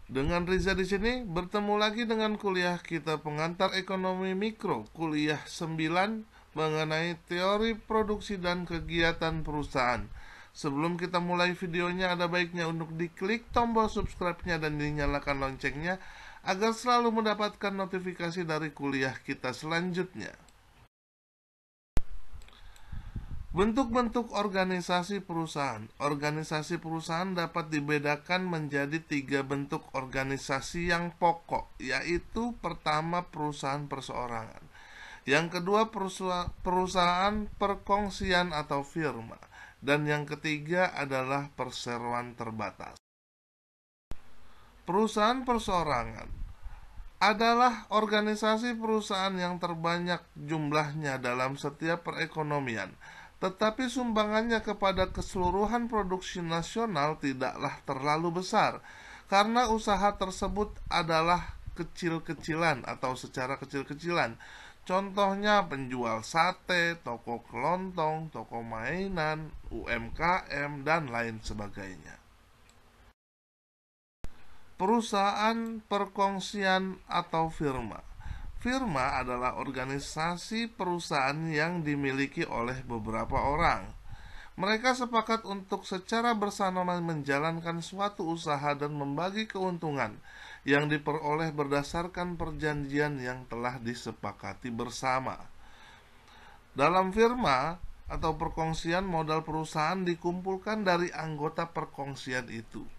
Dengan Riza di sini bertemu lagi dengan kuliah kita pengantar ekonomi mikro, kuliah 9 mengenai teori produksi dan kegiatan perusahaan. Sebelum kita mulai videonya, ada baiknya untuk diklik tombol subscribe-nya dan dinyalakan loncengnya agar selalu mendapatkan notifikasi dari kuliah kita selanjutnya. Bentuk-bentuk organisasi perusahaan. Organisasi perusahaan dapat dibedakan menjadi 3 bentuk organisasi yang pokok, yaitu pertama perusahaan perseorangan, yang kedua perusahaan perkongsian atau firma, dan yang ketiga adalah perseroan terbatas. Perusahaan perseorangan adalah organisasi perusahaan yang terbanyak jumlahnya dalam setiap perekonomian, tetapi sumbangannya kepada keseluruhan produksi nasional tidaklah terlalu besar, karena usaha tersebut adalah kecil-kecilan atau secara kecil-kecilan. Contohnya penjual sate, toko kelontong, toko mainan, UMKM, dan lain sebagainya. Perusahaan perkongsian atau firma. Firma adalah organisasi perusahaan yang dimiliki oleh beberapa orang. Mereka sepakat untuk secara bersama menjalankan suatu usaha dan membagi keuntungan yang diperoleh berdasarkan perjanjian yang telah disepakati bersama. Dalam firma atau perkongsian, modal perusahaan dikumpulkan dari anggota perkongsian itu,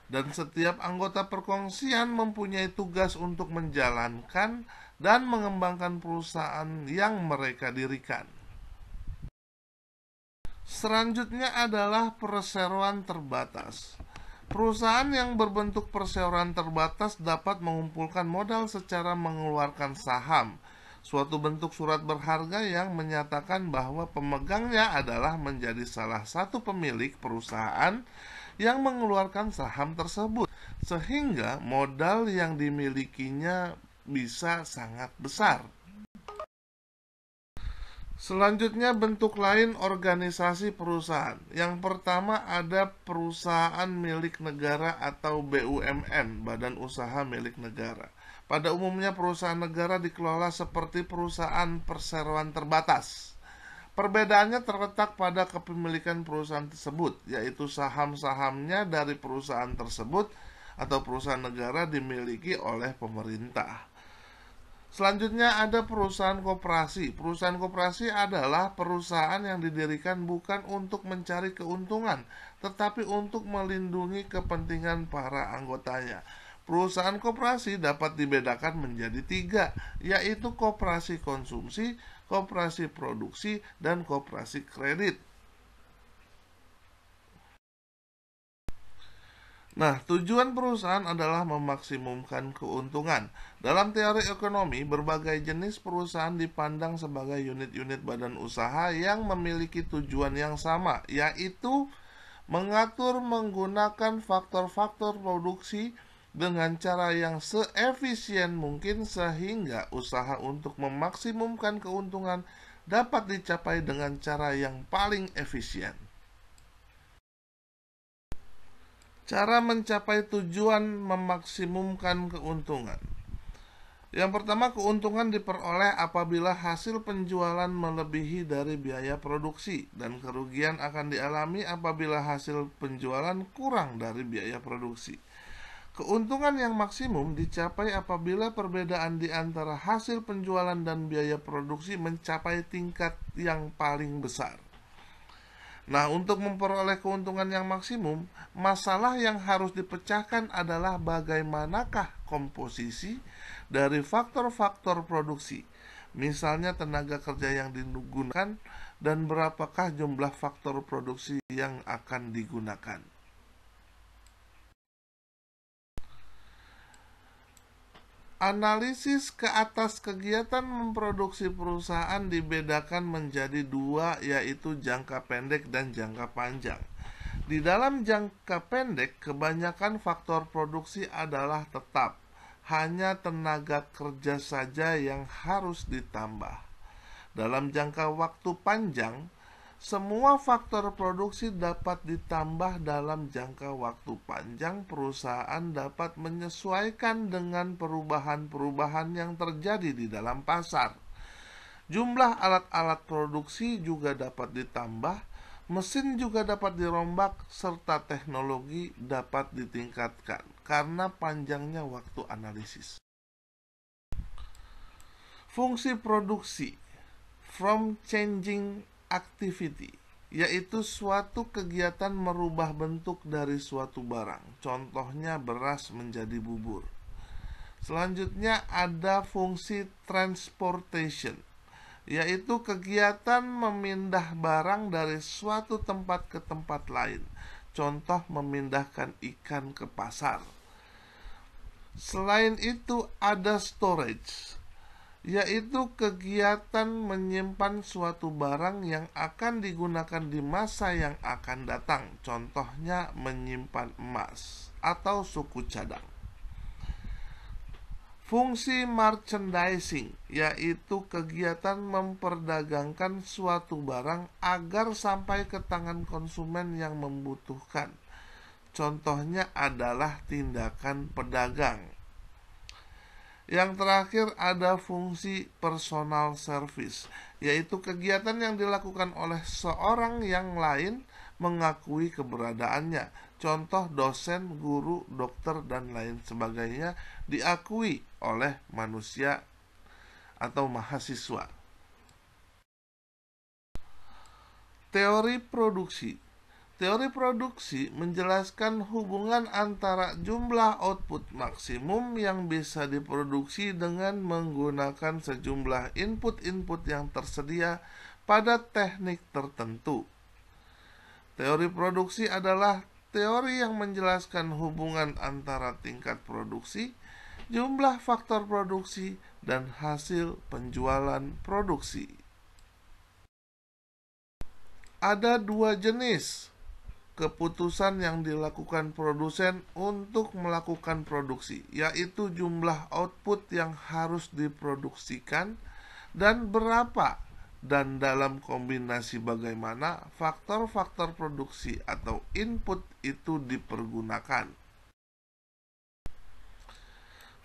dan setiap anggota perkongsian mempunyai tugas untuk menjalankan dan mengembangkan perusahaan yang mereka dirikan. Selanjutnya adalah perseroan terbatas. Perusahaan yang berbentuk perseroan terbatas dapat mengumpulkan modal secara mengeluarkan saham, suatu bentuk surat berharga yang menyatakan bahwa pemegangnya adalah menjadi salah satu pemilik perusahaan yang mengeluarkan saham tersebut, sehingga modal yang dimilikinya bisa sangat besar. Selanjutnya, bentuk lain organisasi perusahaan. Yang pertama ada perusahaan milik negara atau BUMN, Badan Usaha Milik Negara. Pada umumnya perusahaan negara dikelola seperti perusahaan perseroan terbatas. Perbedaannya terletak pada kepemilikan perusahaan tersebut, yaitu saham-sahamnya dari perusahaan tersebut atau perusahaan negara dimiliki oleh pemerintah. Selanjutnya ada perusahaan koperasi. Perusahaan koperasi adalah perusahaan yang didirikan bukan untuk mencari keuntungan, tetapi untuk melindungi kepentingan para anggotanya. Perusahaan koperasi dapat dibedakan menjadi 3, yaitu koperasi konsumsi, koperasi produksi, dan koperasi kredit. Nah, tujuan perusahaan adalah memaksimumkan keuntungan. Dalam teori ekonomi, berbagai jenis perusahaan dipandang sebagai unit-unit badan usaha yang memiliki tujuan yang sama, yaitu mengatur menggunakan faktor-faktor produksi dengan cara yang seefisien mungkin sehingga usaha untuk memaksimumkan keuntungan dapat dicapai dengan cara yang paling efisien. Cara mencapai tujuan memaksimumkan keuntungan. Yang pertama, keuntungan diperoleh apabila hasil penjualan melebihi dari biaya produksi, dan kerugian akan dialami apabila hasil penjualan kurang dari biaya produksi. Keuntungan yang maksimum dicapai apabila perbedaan di antara hasil penjualan dan biaya produksi mencapai tingkat yang paling besar. Nah, untuk memperoleh keuntungan yang maksimum, masalah yang harus dipecahkan adalah bagaimanakah komposisi dari faktor-faktor produksi. Misalnya tenaga kerja yang digunakan dan berapakah jumlah faktor produksi yang akan digunakan. Analisis ke atas kegiatan memproduksi perusahaan dibedakan menjadi 2, yaitu jangka pendek dan jangka panjang. Di dalam jangka pendek, kebanyakan faktor produksi adalah tetap, hanya tenaga kerja saja yang harus ditambah. Dalam jangka waktu panjang, semua faktor produksi dapat ditambah dalam jangka waktu panjang. Perusahaan dapat menyesuaikan dengan perubahan-perubahan yang terjadi di dalam pasar. Jumlah alat-alat produksi juga dapat ditambah, mesin juga dapat dirombak, serta teknologi dapat ditingkatkan karena panjangnya waktu analisis. Fungsi produksi, from changing activity, yaitu suatu kegiatan merubah bentuk dari suatu barang. Contohnya beras menjadi bubur. Selanjutnya ada fungsi transportation, yaitu kegiatan memindah barang dari suatu tempat ke tempat lain. Contoh memindahkan ikan ke pasar. Selain itu ada storage, yaitu kegiatan menyimpan suatu barang yang akan digunakan di masa yang akan datang. Contohnya menyimpan emas atau suku cadang. Fungsi merchandising, yaitu kegiatan memperdagangkan suatu barang agar sampai ke tangan konsumen yang membutuhkan. Contohnya adalah tindakan pedagang. Yang terakhir ada fungsi personal service, yaitu kegiatan yang dilakukan oleh seorang yang lain mengakui keberadaannya. Contoh dosen, guru, dokter, dan lain sebagainya diakui oleh manusia atau mahasiswa. Teori produksi. Teori produksi menjelaskan hubungan antara jumlah output maksimum yang bisa diproduksi dengan menggunakan sejumlah input-input yang tersedia pada teknik tertentu. Teori produksi adalah teori yang menjelaskan hubungan antara tingkat produksi, jumlah faktor produksi, dan hasil penjualan produksi. Ada dua jenis keputusan yang dilakukan produsen untuk melakukan produksi, yaitu jumlah output yang harus diproduksikan dan berapa, dan dalam kombinasi bagaimana faktor-faktor produksi atau input itu dipergunakan.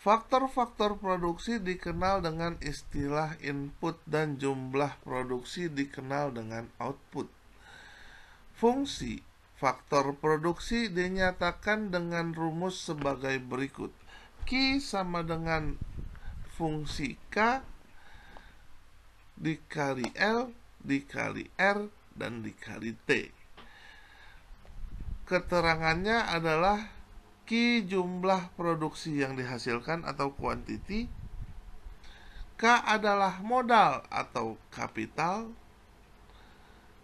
Faktor-faktor produksi dikenal dengan istilah input dan jumlah produksi dikenal dengan output. Fungsi faktor produksi dinyatakan dengan rumus sebagai berikut. Q sama dengan fungsi K dikali L dikali R dan dikali T. Keterangannya adalah Q jumlah produksi yang dihasilkan atau quantity, K adalah modal atau kapital,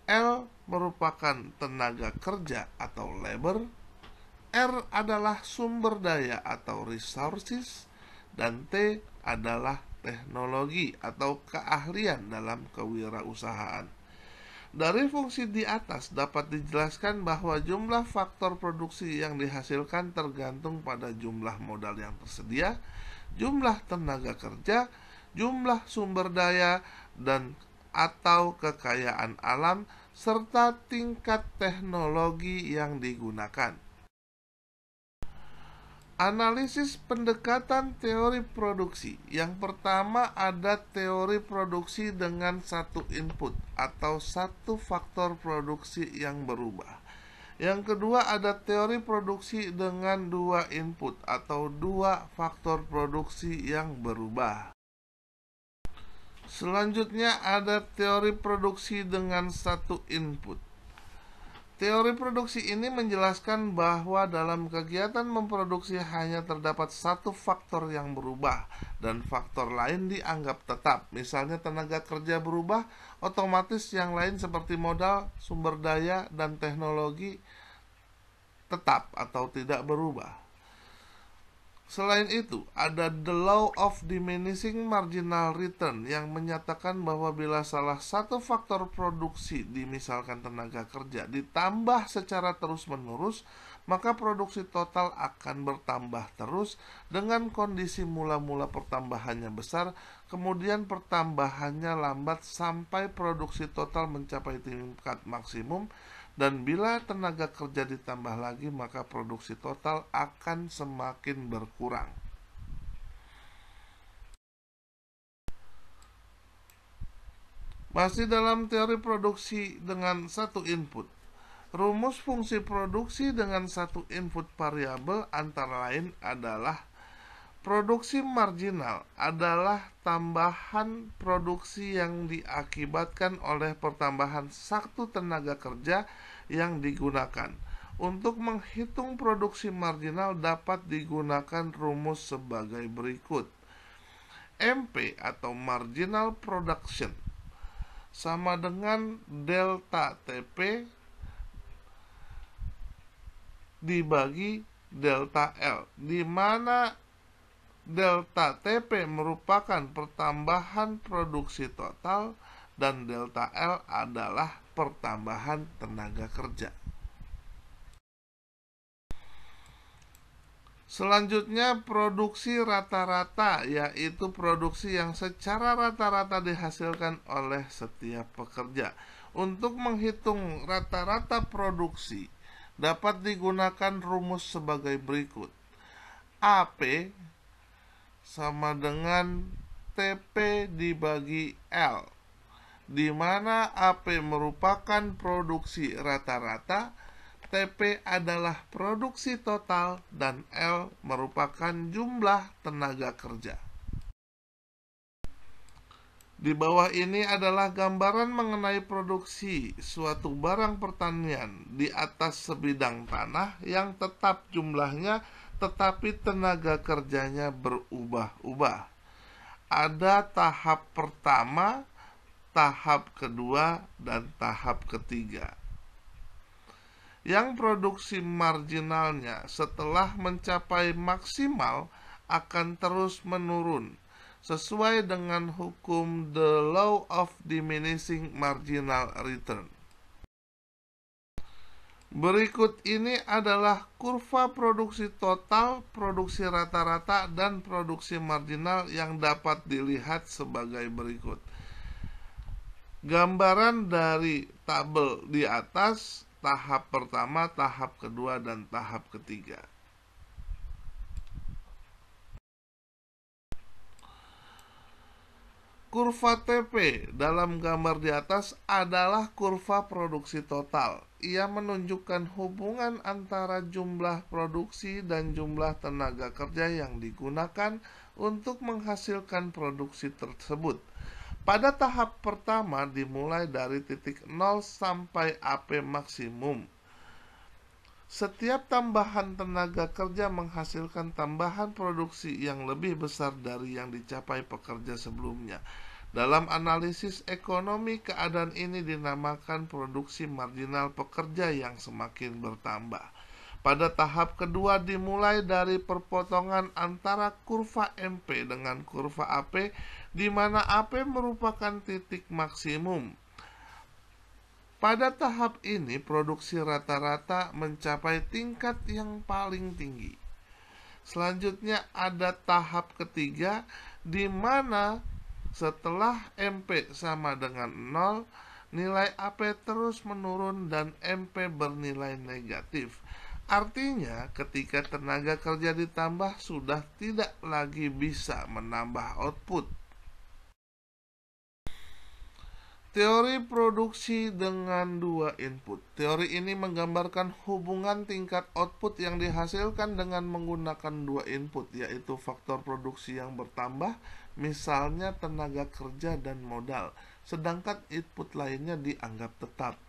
L merupakan tenaga kerja atau labor, R adalah sumber daya atau resources, dan T adalah teknologi atau keahlian dalam kewirausahaan. Dari fungsi di atas dapat dijelaskan bahwa jumlah faktor produksi yang dihasilkan tergantung pada jumlah modal yang tersedia, jumlah tenaga kerja, jumlah sumber daya dan atau kekayaan alam, serta tingkat teknologi yang digunakan. Analisis pendekatan teori produksi. Yang pertama ada teori produksi dengan satu input atau satu faktor produksi yang berubah. Yang kedua ada teori produksi dengan dua input atau dua faktor produksi yang berubah. Selanjutnya ada teori produksi dengan satu input. Teori produksi ini menjelaskan bahwa dalam kegiatan memproduksi hanya terdapat satu faktor yang berubah dan faktor lain dianggap tetap. Misalnya tenaga kerja berubah, otomatis yang lain seperti modal, sumber daya, dan teknologi tetap atau tidak berubah. Selain itu, ada the law of diminishing marginal return yang menyatakan bahwa bila salah satu faktor produksi, misalkan tenaga kerja, ditambah secara terus-menerus, maka produksi total akan bertambah terus dengan kondisi mula-mula pertambahannya besar, kemudian pertambahannya lambat sampai produksi total mencapai tingkat maksimum, dan bila tenaga kerja ditambah lagi maka produksi total akan semakin berkurang. Masih dalam teori produksi dengan satu input, rumus fungsi produksi dengan satu input variabel antara lain adalah produksi marginal adalah tambahan produksi yang diakibatkan oleh pertambahan satu tenaga kerja yang digunakan. Untuk menghitung produksi marginal dapat digunakan rumus sebagai berikut. MP atau marginal production sama dengan delta TP dibagi delta L, di mana delta TP merupakan pertambahan produksi total dan delta L adalah pertambahan tenaga kerja. Selanjutnya produksi rata-rata, yaitu produksi yang secara rata-rata dihasilkan oleh setiap pekerja. Untuk menghitung rata-rata produksi dapat digunakan rumus sebagai berikut. AP sama dengan TP dibagi L, di mana AP merupakan produksi rata-rata, TP adalah produksi total, dan L merupakan jumlah tenaga kerja. Di bawah ini adalah gambaran mengenai produksi suatu barang pertanian di atas sebidang tanah yang tetap jumlahnya tetapi tenaga kerjanya berubah-ubah. Ada tahap pertama, tahap kedua, dan tahap ketiga. Yang produksi marginalnya setelah mencapai maksimal akan terus menurun sesuai dengan hukum the law of diminishing marginal return. Berikut ini adalah kurva produksi total, produksi rata-rata, dan produksi marginal yang dapat dilihat sebagai berikut. Gambaran dari tabel di atas, tahap pertama, tahap kedua, dan tahap ketiga. Kurva TP dalam gambar di atas adalah kurva produksi total. Ia menunjukkan hubungan antara jumlah produksi dan jumlah tenaga kerja yang digunakan untuk menghasilkan produksi tersebut. Pada tahap pertama dimulai dari titik 0 sampai AP maksimum. Setiap tambahan tenaga kerja menghasilkan tambahan produksi yang lebih besar dari yang dicapai pekerja sebelumnya. Dalam analisis ekonomi, keadaan ini dinamakan produksi marginal pekerja yang semakin bertambah. Pada tahap kedua dimulai dari perpotongan antara kurva MP dengan kurva AP, di mana AP merupakan titik maksimum. Pada tahap ini, produksi rata-rata mencapai tingkat yang paling tinggi. Selanjutnya ada tahap ketiga, di mana setelah MP sama dengan 0, nilai AP terus menurun dan MP bernilai negatif. Artinya, ketika tenaga kerja ditambah, sudah tidak lagi bisa menambah output. Teori produksi dengan dua input. Teori ini menggambarkan hubungan tingkat output yang dihasilkan dengan menggunakan dua input, yaitu faktor produksi yang bertambah, misalnya tenaga kerja dan modal, sedangkan input lainnya dianggap tetap.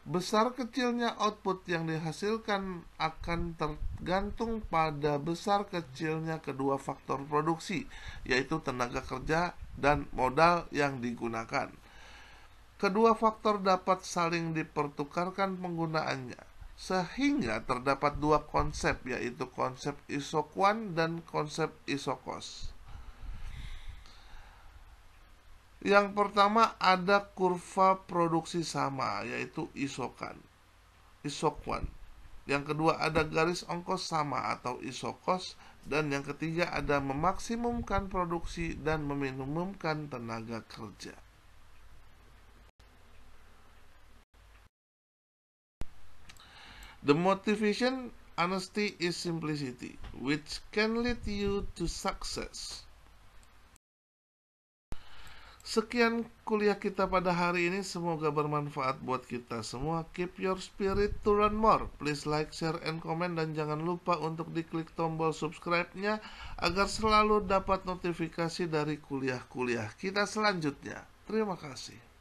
Besar kecilnya output yang dihasilkan akan tergantung pada besar kecilnya kedua faktor produksi, yaitu tenaga kerja dan modal yang digunakan. Kedua faktor dapat saling dipertukarkan penggunaannya, sehingga terdapat dua konsep, yaitu konsep isoquant dan konsep isokos. Yang pertama ada kurva produksi sama, yaitu isoquant. Yang kedua ada garis ongkos sama atau ISO cost. Dan yang ketiga ada memaksimumkan produksi dan meminimumkan tenaga kerja. The motivation honesty is simplicity, which can lead you to success. Sekian kuliah kita pada hari ini, semoga bermanfaat buat kita semua. Keep your spirit to learn more. Please like, share, and comment, dan jangan lupa untuk diklik tombol subscribe-nya agar selalu dapat notifikasi dari kuliah-kuliah kita selanjutnya. Terima kasih.